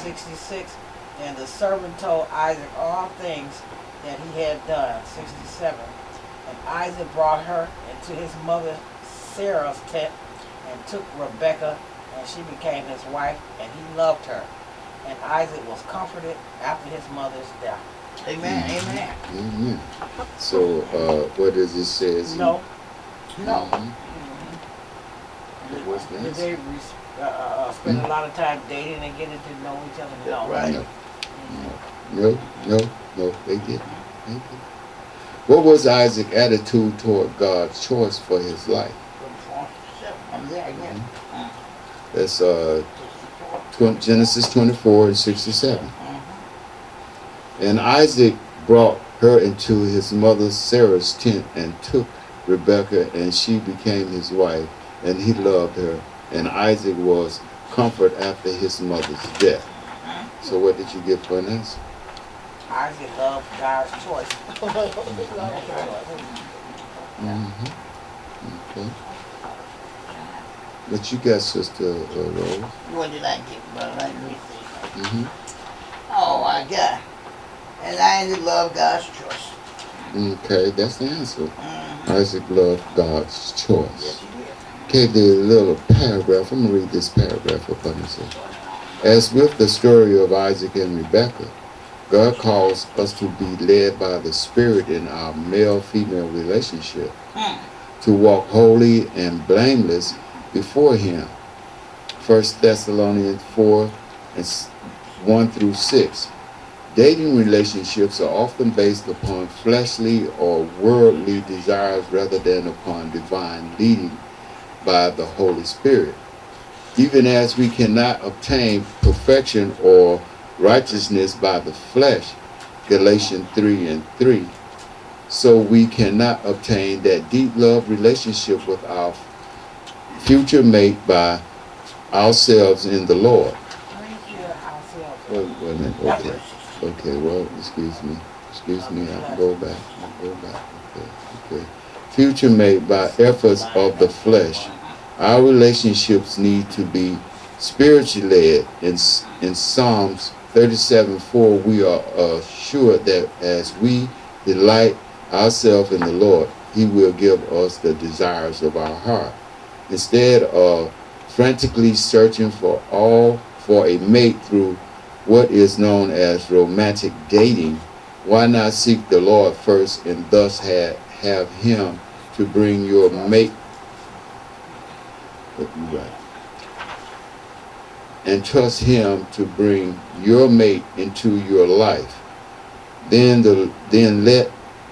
66. And the servant told Isaac all things that he had done. 67. And Isaac brought her into his mother Sarah's tent and took Rebekah, and she became his wife, and he loved her. And Isaac was comforted after his mother's death. Amen. Amen. Amen. So, what does it say? No. No. What's that? Did they spend a lot of time dating and getting to know each other? No. Right. No, they didn't. What was Isaac's attitude toward God's choice for his life? That's Genesis 24 and 67. And Isaac brought her into his mother Sarah's tent and took Rebekah, and she became his wife, and he loved her. And Isaac was comforted after his mother's death. So what did you get for an answer? Isaac loved God's choice. Okay. What you got, Sister Rose? What did I get, brother? Let me see. Oh my God. And Isaac loved God's choice. Okay, that's the answer. Isaac loved God's choice. Yes, he did. Okay, the little paragraph. I'm going to read this paragraph up on this. As with the story of Isaac and Rebekah, God calls us to be led by the Spirit in our male-female relationship, to walk holy and blameless before Him. 1 Thessalonians 4 and 1 through 6. Dating relationships are often based upon fleshly or worldly desires rather than upon divine leading by the Holy Spirit. Even as we cannot obtain perfection or righteousness by the flesh, Galatians 3 and 3, so we cannot obtain that deep love relationship with our future mate by ourselves in the Lord. Wait a minute. Okay, well, excuse me, I'll go back. Okay. Future made by efforts of the flesh. Our relationships need to be spiritually led. In Psalms 37:4, we are assured that as we delight ourselves in the Lord, He will give us the desires of our heart. Instead of frantically searching for a mate through what is known as romantic dating, why not seek the Lord first and thus have Him to bring your mate, and trust Him to bring your mate into your life. Then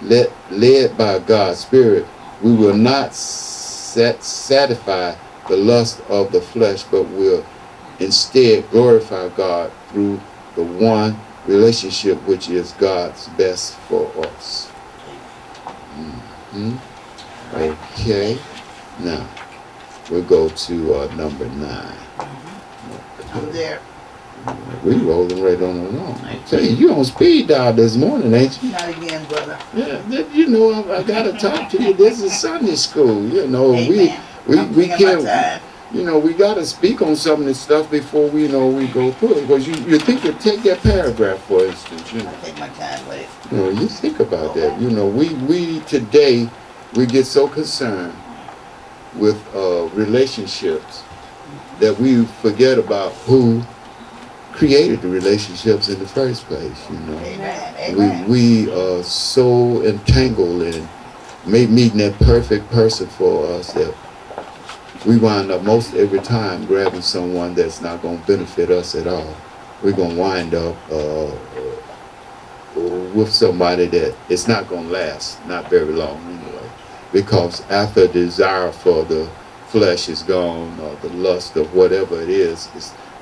led by God's Spirit, we will not satisfy the lust of the flesh, but will instead glorify God through the one relationship which is God's best for us. Okay, now we'll go to number 9. I'm there. We rolling right on along. I tell you on speed dial this morning, ain't you? Not again, brother. Yeah, I gotta talk to you. This is Sunday school. Amen. We can't. We got to speak on some of this stuff before we go through it. Because you think you take that paragraph, for instance. I take my time with it. You think about that. We today, we get so concerned with relationships that we forget about who created the relationships in the first place. Amen. We are so entangled in meeting that perfect person for us that we wind up most every time grabbing someone that's not going to benefit us at all. We're going to wind up with somebody that it's not going to last, not very long anyway. Because after the desire for the flesh is gone, or the lust of whatever it is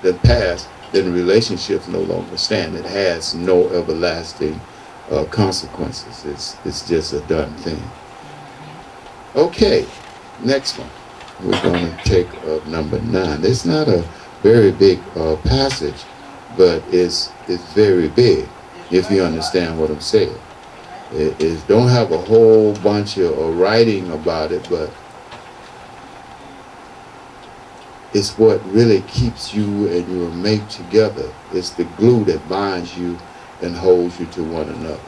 then past, then the relationship's no longer stand. It has no everlasting consequences. It's just a done thing. Okay, next one. We're going to take number 9. It's not a very big passage, but it's very big, if you understand what I'm saying. It don't have a whole bunch of writing about it, but it's what really keeps you and your mate together. It's the glue that binds you and holds you to one another.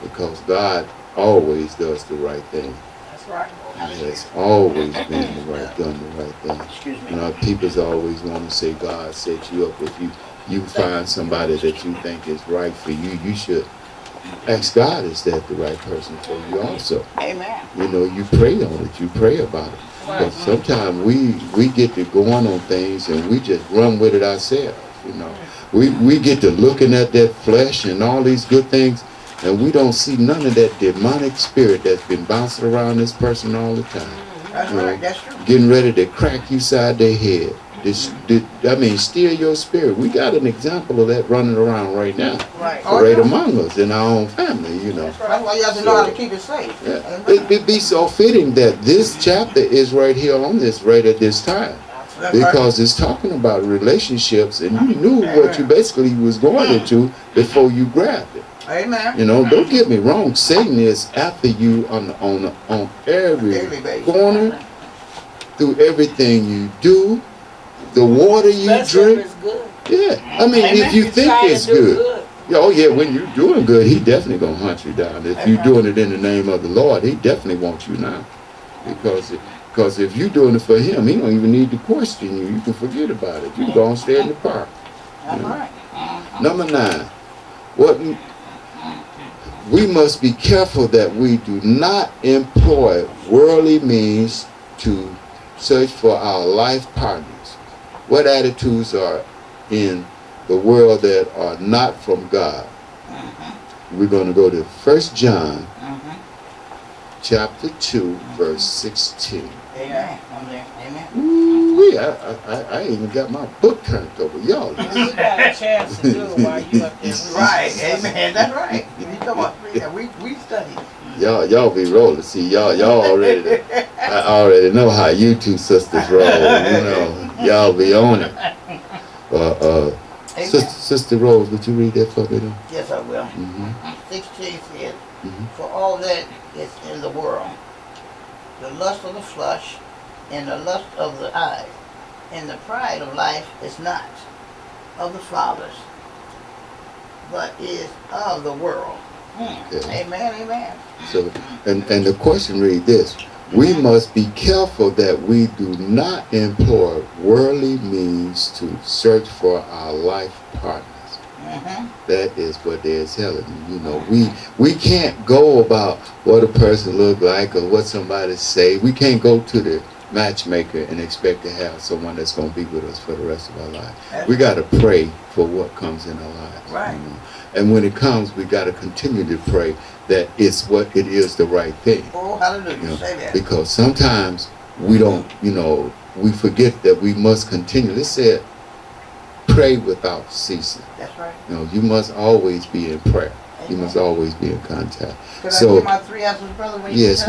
Because God always does the right thing. That's right. He has always been done the right thing. Excuse me. You know, people's always want to say God set you up. If you find somebody that you think is right for you, you should ask God, is that the right person for you also? Amen. You know, you pray on it, you pray about it. But sometimes we get to going on things and we just run with it ourselves, you know. We get to looking at that flesh and all these good things, and we don't see none of that demonic spirit that's been bouncing around this person all the time. That's You know, right. That's true. getting ready to crack you side their head. Steal your spirit. We got an example of that running around right now. Right. Right among us in our own family, you know. That's why you have to know how to keep it safe. Yeah. It'd be so fitting that this chapter is right here on this, right at this time. Because it's talking about relationships, and you knew what you basically was going into before you grabbed it. Amen. You know, don't get me wrong, Satan is after you on every corner, through everything you do, the water you drink. Good. Yeah, I mean, if you think it's good. Oh yeah, when you're doing good, he definitely gonna hunt you down. If you're doing it in the name of the Lord, he definitely wants you now. Because if you're doing it for him, he don't even need to question you. You can forget about it. You can go and stay in the park. That's right. Number 9, we must be careful that we do not employ worldly means to search for our life partners. What attitudes are in the world that are not from God? We're going to go to 1 John chapter 2, verse 16. Amen. Amen. Ooh, I even got my book turned over. Y'all You got a chance to do it while you up there. Right. Amen. That's right. You come on. We study. Y'all be rolling. See, y'all already. I already know how you two sisters roll. You know, y'all be on it. Sister Rose, would you read that for me? Then? Yes, I will. 16 says, for all that is in the world, the lust of the flesh, and the lust of the eyes, and the pride of life is not of the fathers, but is of the world. Okay. Amen, amen. So, and the question read this: we must be careful that we do not employ worldly means to search for our life partners. That is what they're telling you. You know, we can't go about what a person look like or what somebody say. We can't go to the matchmaker and expect to have someone that's going to be with us for the rest of our life. We got to pray for what comes in our lives. Right. You know? And when it comes, we got to continue to pray that it's what it is, the right thing. Oh, hallelujah. You know, Say that. because sometimes we don't, we forget that we must continue. It said, pray without ceasing. That's right. You must always be in prayer. You must always be in contact. Could I give my 3 answers, brother? When you Yes, ma'am.